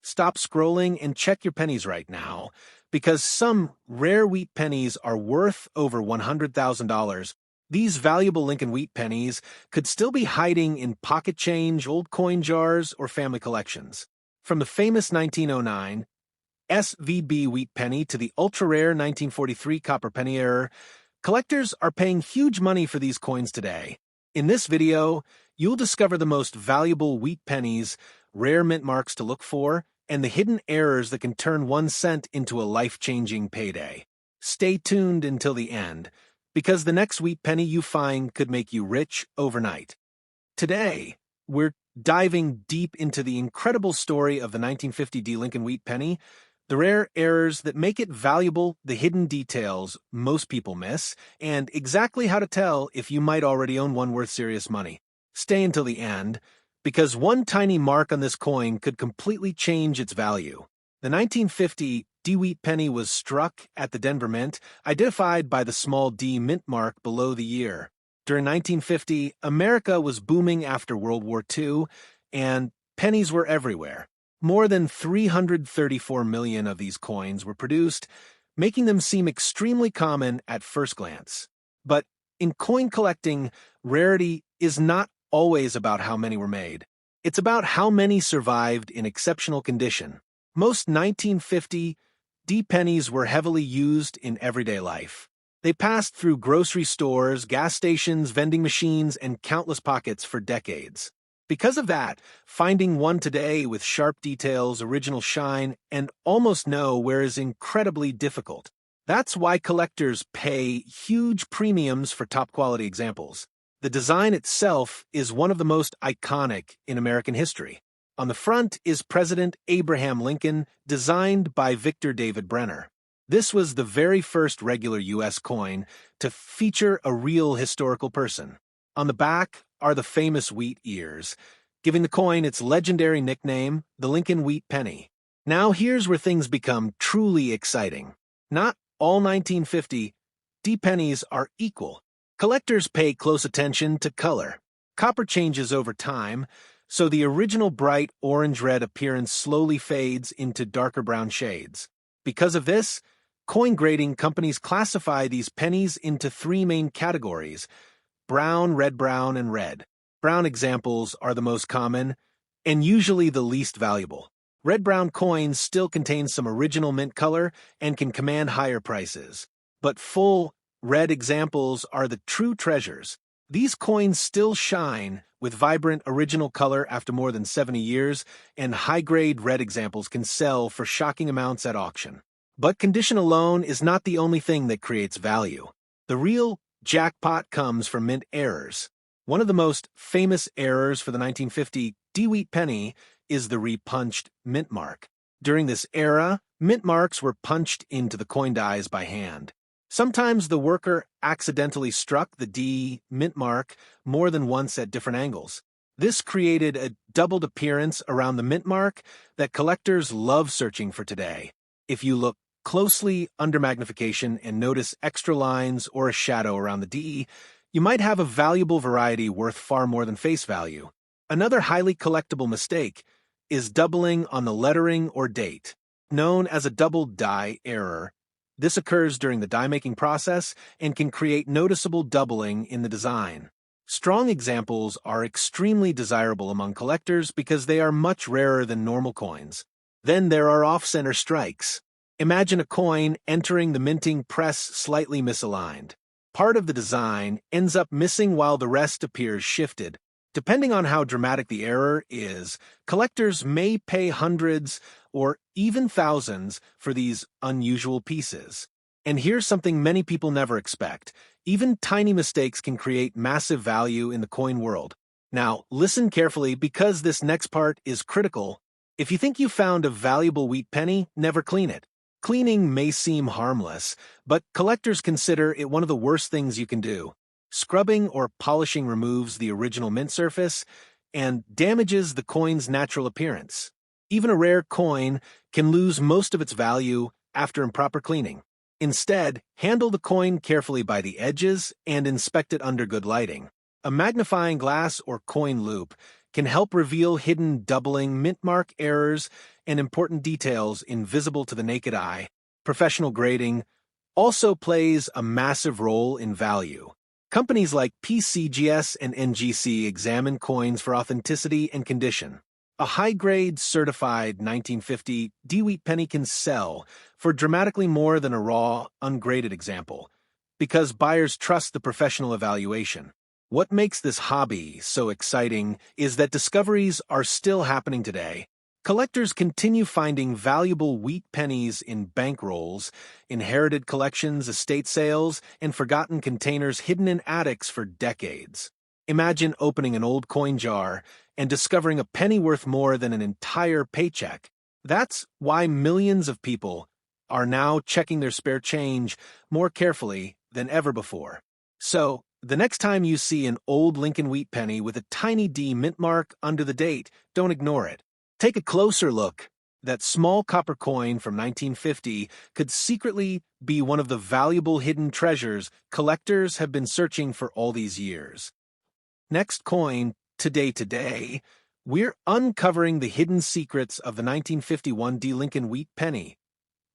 stop scrolling and check your pennies right now, because some rare wheat pennies are worth over $100,000. These valuable Lincoln Wheat Pennies could still be hiding in pocket change, old coin jars, or family collections. From the famous 1909 SVB wheat penny to the ultra-rare 1943 copper penny error, collectors are paying huge money for these coins today. In this video, you'll discover the most valuable wheat pennies, rare mint marks to look for, and the hidden errors that can turn 1 cent into a life-changing payday. Stay tuned until the end, because the next wheat penny you find could make you rich overnight. Today, we're diving deep into the incredible story of the 1950 Lincoln Wheat Penny, the rare errors that make it valuable, the hidden details most people miss, and exactly how to tell if you might already own one worth serious money. Stay until the end, because one tiny mark on this coin could completely change its value. The 1950 D wheat penny was struck at the Denver Mint, identified by the small D mint mark below the year. During 1950, America was booming after World War II, and pennies were everywhere. More than 334 million of these coins were produced, making them seem extremely common at first glance. But in coin collecting, rarity is not always about how many were made. It's about how many survived in exceptional condition. Most 1950 D pennies were heavily used in everyday life. They passed through grocery stores, gas stations, vending machines, and countless pockets for decades. Because of that, finding one today with sharp details, original shine, and almost no wear is incredibly difficult. That's why collectors pay huge premiums for top-quality examples. The design itself is one of the most iconic in American history. On the front is President Abraham Lincoln, designed by Victor David Brenner. This was the very first regular U.S. coin to feature a real historical person. On the back are the famous wheat ears, giving the coin its legendary nickname, the Lincoln Wheat Penny. Now here's where things become truly exciting. Not all 1950 D pennies are equal. Collectors pay close attention to color. Copper changes over time, so the original bright orange-red appearance slowly fades into darker brown shades. Because of this, coin grading companies classify these pennies into 3 main categories: brown, red-brown, and red. Brown examples are the most common and usually the least valuable. Red-brown coins still contain some original mint color and can command higher prices. But full red examples are the true treasures. These coins still shine with vibrant original color after more than 70 years, and high-grade red examples can sell for shocking amounts at auction. But condition alone is not the only thing that creates value. The real jackpot comes from mint errors. One of the most famous errors for the 1950 D wheat penny is the repunched mint mark. During this era, mint marks were punched into the coin dies by hand. Sometimes the worker accidentally struck the D mint mark more than once at different angles. This created a doubled appearance around the mint mark that collectors love searching for today. If you look closely under magnification and notice extra lines or a shadow around the D, you might have a valuable variety worth far more than face value. Another highly collectible mistake is doubling on the lettering or date. Known as a double die error, this occurs during the die-making process and can create noticeable doubling in the design. Strong examples are extremely desirable among collectors because they are much rarer than normal coins. Then there are off-center strikes. Imagine a coin entering the minting press slightly misaligned. Part of the design ends up missing while the rest appears shifted. Depending on how dramatic the error is, collectors may pay hundreds or even thousands for these unusual pieces. And here's something many people never expect. Even tiny mistakes can create massive value in the coin world. Now, listen carefully because this next part is critical. If you think you found a valuable wheat penny, never clean it. Cleaning may seem harmless, but collectors consider it one of the worst things you can do. Scrubbing or polishing removes the original mint surface and damages the coin's natural appearance. Even a rare coin can lose most of its value after improper cleaning. Instead, handle the coin carefully by the edges and inspect it under good lighting. A magnifying glass or coin loupe can help reveal hidden doubling mint mark errors and important details invisible to the naked eye. Professional grading also plays a massive role in value. Companies like PCGS and NGC examine coins for authenticity and condition. A high-grade certified 1950 D-Wheat penny can sell for dramatically more than a raw, ungraded example, because buyers trust the professional evaluation. What makes this hobby so exciting is that discoveries are still happening today. Collectors continue finding valuable wheat pennies in bank rolls, inherited collections, estate sales, and forgotten containers hidden in attics for decades. Imagine opening an old coin jar and discovering a penny worth more than an entire paycheck. That's why millions of people are now checking their spare change more carefully than ever before. So, the next time you see an old Lincoln Wheat penny with a tiny D mint mark under the date, don't ignore it. Take a closer look. That small copper coin from 1950 could secretly be one of the valuable hidden treasures collectors have been searching for all these years. Next coin, Today, we're uncovering the hidden secrets of the 1951 D Lincoln Wheat penny.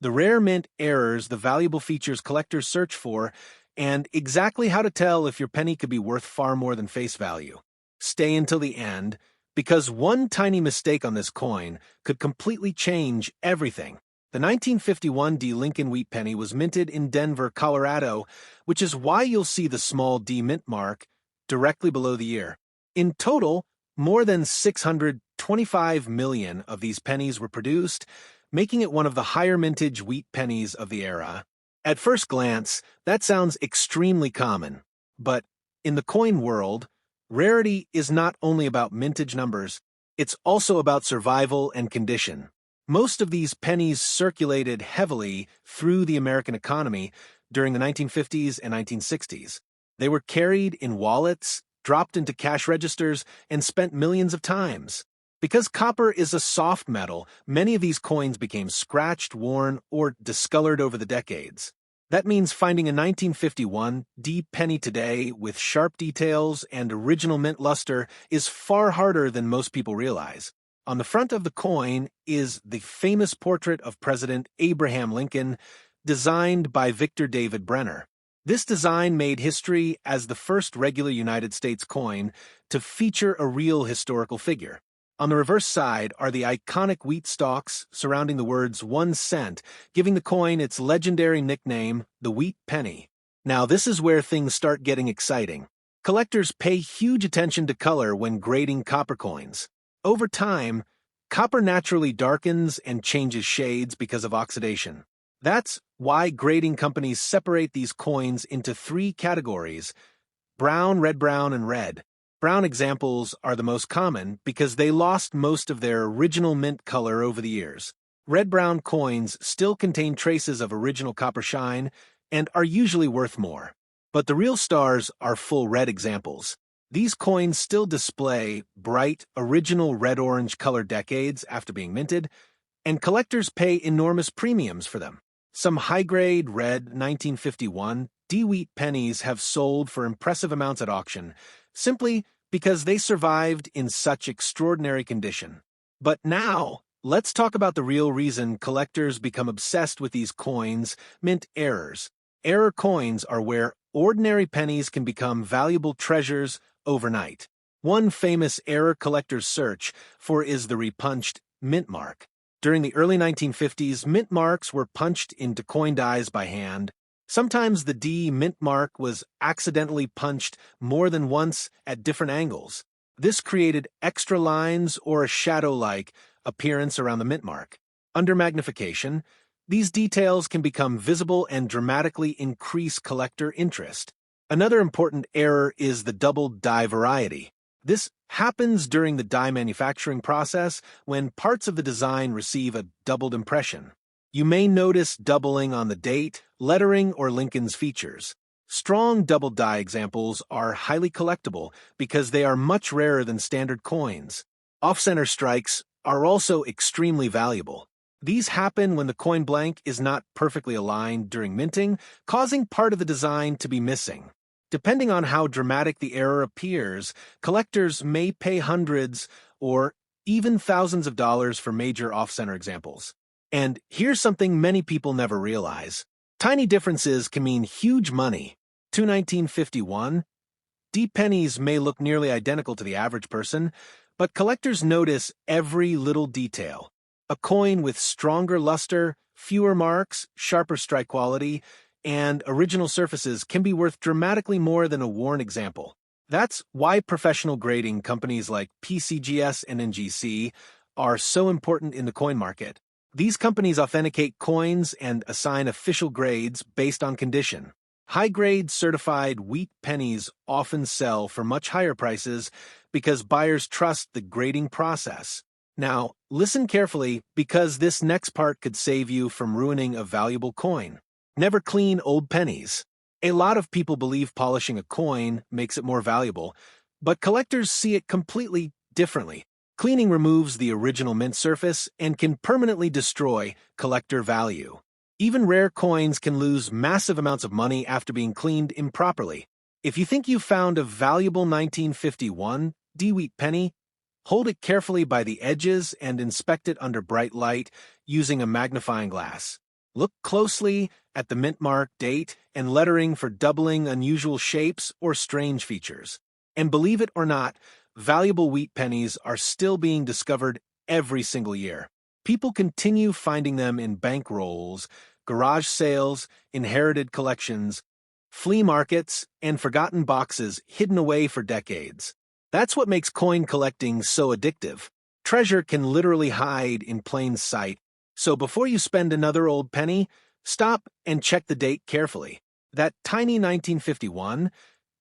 The rare mint errors, the valuable features collectors search for, and exactly how to tell if your penny could be worth far more than face value. Stay until the end, because one tiny mistake on this coin could completely change everything. The 1951 D Lincoln Wheat penny was minted in Denver, Colorado, which is why you'll see the small D mint mark directly below the ear. In total, more than 625 million of these pennies were produced, making it one of the higher mintage wheat pennies of the era. At first glance, that sounds extremely common, but in the coin world, rarity is not only about mintage numbers, it's also about survival and condition. Most of these pennies circulated heavily through the American economy during the 1950s and 1960s. They were carried in wallets, dropped into cash registers, and spent millions of times. Because copper is a soft metal, many of these coins became scratched, worn, or discolored over the decades. That means finding a 1951 D penny today with sharp details and original mint luster is far harder than most people realize. On the front of the coin is the famous portrait of President Abraham Lincoln, designed by Victor David Brenner. This design made history as the first regular United States coin to feature a real historical figure. On the reverse side are the iconic wheat stalks surrounding the words 1 cent, giving the coin its legendary nickname, the Wheat Penny. Now this is where things start getting exciting. Collectors pay huge attention to color when grading copper coins. Over time, copper naturally darkens and changes shades because of oxidation. That's why grading companies separate these coins into 3 categories: brown, red-brown, and red. Brown examples are the most common because they lost most of their original mint color over the years. Red-brown coins still contain traces of original copper shine and are usually worth more. But the real stars are full red examples. These coins still display bright, original red-orange color decades after being minted, and collectors pay enormous premiums for them. Some high-grade red 1951 D-Wheat pennies have sold for impressive amounts at auction, simply because they survived in such extraordinary condition. But now, let's talk about the real reason collectors become obsessed with these coins: mint errors. Error coins are where ordinary pennies can become valuable treasures overnight. One famous error collectors search for is the repunched mint mark. During the early 1950s, mint marks were punched into coin dies by hand. Sometimes the D mint mark was accidentally punched more than once at different angles. This created extra lines or a shadow-like appearance around the mint mark. Under magnification, these details can become visible and dramatically increase collector interest. Another important error is the doubled die variety. This happens during the die manufacturing process when parts of the design receive a doubled impression. You may notice doubling on the date, lettering, or Lincoln's features. Strong double die examples are highly collectible because they are much rarer than standard coins. Off-center strikes are also extremely valuable. These happen when the coin blank is not perfectly aligned during minting, causing part of the design to be missing. Depending on how dramatic the error appears, collectors may pay hundreds or even thousands of dollars for major off-center examples. And here's something many people never realize. Tiny differences can mean huge money. Two 1951 D pennies may look nearly identical to the average person, but collectors notice every little detail. A coin with stronger luster, fewer marks, sharper strike quality, and original surfaces can be worth dramatically more than a worn example. That's why professional grading companies like PCGS and NGC are so important in the coin market. These companies authenticate coins and assign official grades based on condition. High-grade certified wheat pennies often sell for much higher prices because buyers trust the grading process. Now, listen carefully because this next part could save you from ruining a valuable coin. Never clean old pennies. A lot of people believe polishing a coin makes it more valuable, but collectors see it completely differently. Cleaning removes the original mint surface and can permanently destroy collector value. Even rare coins can lose massive amounts of money after being cleaned improperly. If you think you found a valuable 1951 D-Wheat penny, hold it carefully by the edges and inspect it under bright light using a magnifying glass. Look closely at the mint mark, date, and lettering for doubling, unusual shapes, or strange features. And believe it or not, valuable wheat pennies are still being discovered every single year. People continue finding them in bank rolls, garage sales, inherited collections, flea markets, and forgotten boxes hidden away for decades. That's what makes coin collecting so addictive. Treasure can literally hide in plain sight, so before you spend another old penny, stop and check the date carefully. That tiny 1951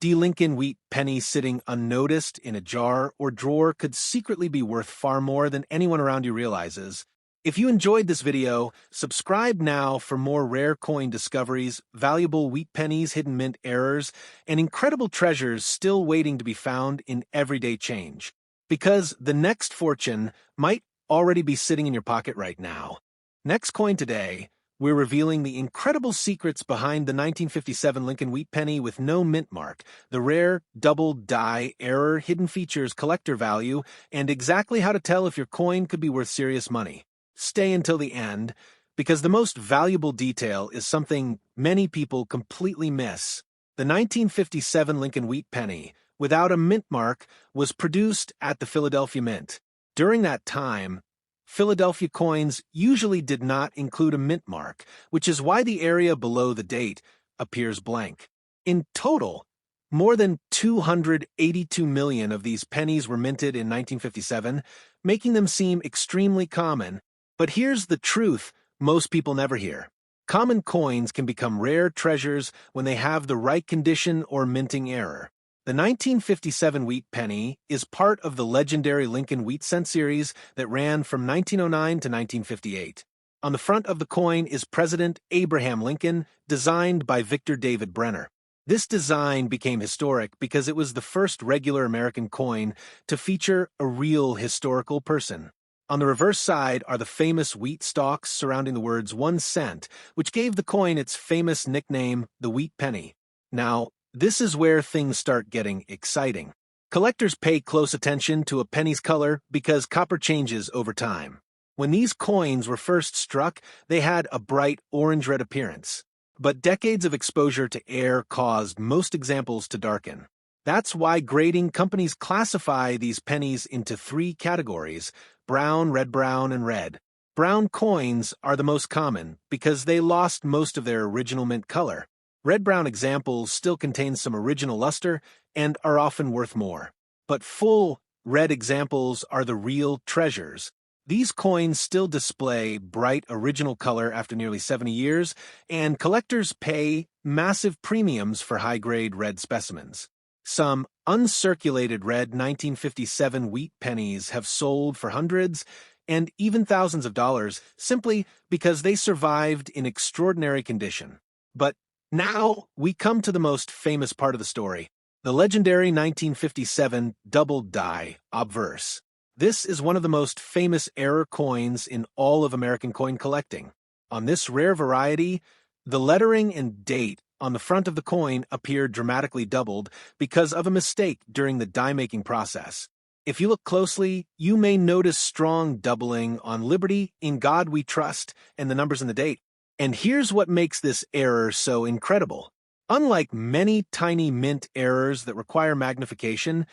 Lincoln Wheat penny sitting unnoticed in a jar or drawer could secretly be worth far more than anyone around you realizes. If you enjoyed this video, subscribe now for more rare coin discoveries, valuable wheat pennies, hidden mint errors, and incredible treasures still waiting to be found in everyday change. Because the next fortune might already be sitting in your pocket right now. Next Coin Today, we're revealing the incredible secrets behind the 1957 Lincoln Wheat Penny with no mint mark, the rare double die error, hidden features, collector value, and exactly how to tell if your coin could be worth serious money. Stay until the end, because the most valuable detail is something many people completely miss. The 1957 Lincoln Wheat Penny, without a mint mark, was produced at the Philadelphia Mint. During that time, Philadelphia coins usually did not include a mint mark, which is why the area below the date appears blank. In total, more than 282 million of these pennies were minted in 1957, making them seem extremely common. But here's the truth most people never hear. Common coins can become rare treasures when they have the right condition or minting error. The 1957 wheat penny is part of the legendary Lincoln Wheat Cent series that ran from 1909 to 1958. On the front of the coin is President Abraham Lincoln, designed by Victor David Brenner. This design became historic because it was the first regular American coin to feature a real historical person. On the reverse side are the famous wheat stalks surrounding the words 1 cent, which gave the coin its famous nickname, the Wheat Penny. Now, this is where things start getting exciting. Collectors pay close attention to a penny's color because copper changes over time. When these coins were first struck, they had a bright orange-red appearance. But decades of exposure to air caused most examples to darken. That's why grading companies classify these pennies into 3 categories: brown, red-brown, and red. Brown coins are the most common because they lost most of their original mint color. Red-brown examples still contain some original luster and are often worth more. But full red examples are the real treasures. These coins still display bright original color after nearly 70 years, and collectors pay massive premiums for high-grade red specimens. Some uncirculated red 1957 wheat pennies have sold for hundreds and even thousands of dollars simply because they survived in extraordinary condition. But now we come to the most famous part of the story, the legendary 1957 double die obverse. This is one of the most famous error coins in all of American coin collecting. On this rare variety, the lettering and date on the front of the coin appeared dramatically doubled because of a mistake during the die-making process. If you look closely, you may notice strong doubling on Liberty, In God We Trust, and the numbers in the date. And here's what makes this error so incredible. Unlike many tiny mint errors that require magnification,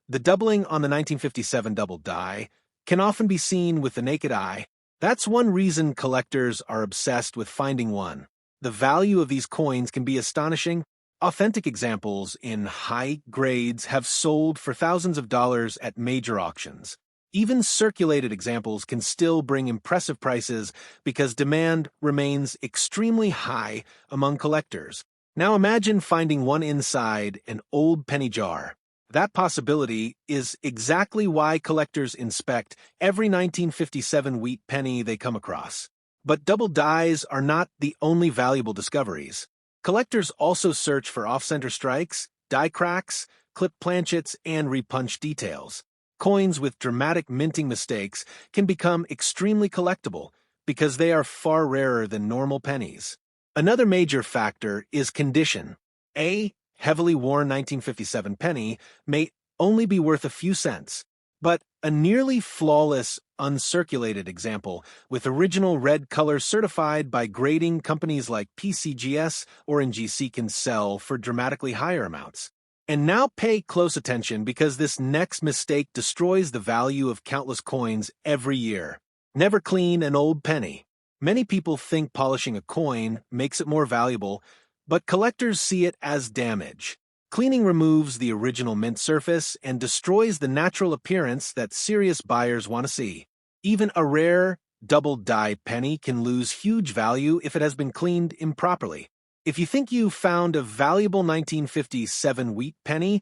the doubling on the 1957 double die can often be seen with the naked eye. That's one reason collectors are obsessed with finding one. The value of these coins can be astonishing. Authentic examples in high grades have sold for thousands of dollars at major auctions. Even circulated examples can still bring impressive prices because demand remains extremely high among collectors. Now imagine finding one inside an old penny jar. That possibility is exactly why collectors inspect every 1957 wheat penny they come across. But double dies are not the only valuable discoveries. Collectors also search for off-center strikes, die cracks, clipped planchets, and repunched details. Coins with dramatic minting mistakes can become extremely collectible because they are far rarer than normal pennies. Another major factor is condition. A heavily worn 1957 penny may only be worth a few cents, but a nearly flawless, uncirculated example with original red color certified by grading companies like PCGS or NGC can sell for dramatically higher amounts. And now pay close attention because this next mistake destroys the value of countless coins every year. Never clean an old penny. Many people think polishing a coin makes it more valuable, but collectors see it as damage. Cleaning removes the original mint surface and destroys the natural appearance that serious buyers want to see. Even a rare, double die penny can lose huge value if it has been cleaned improperly. If you think you found a valuable 1957 wheat penny,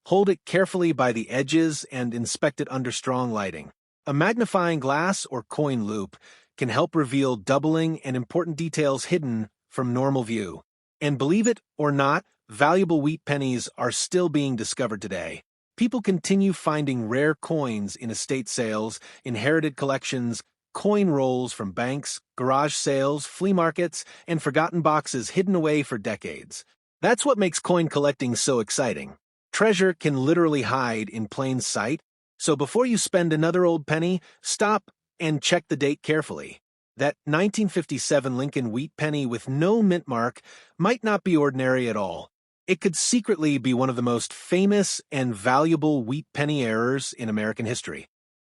hold it carefully by the edges and inspect it under strong lighting. A magnifying glass or coin loop can help reveal doubling and important details hidden from normal view. And believe it or not, valuable wheat pennies are still being discovered today. People continue finding rare coins in estate sales, inherited collections, coin rolls from banks, garage sales, flea markets, and forgotten boxes hidden away for decades. That's what makes coin collecting so exciting. Treasure can literally hide in plain sight, so before you spend another old penny, stop and check the date carefully. That 1957 Lincoln Wheat Penny with no mint mark might not be ordinary at all. It could secretly be one of the most famous and valuable wheat penny errors in American history.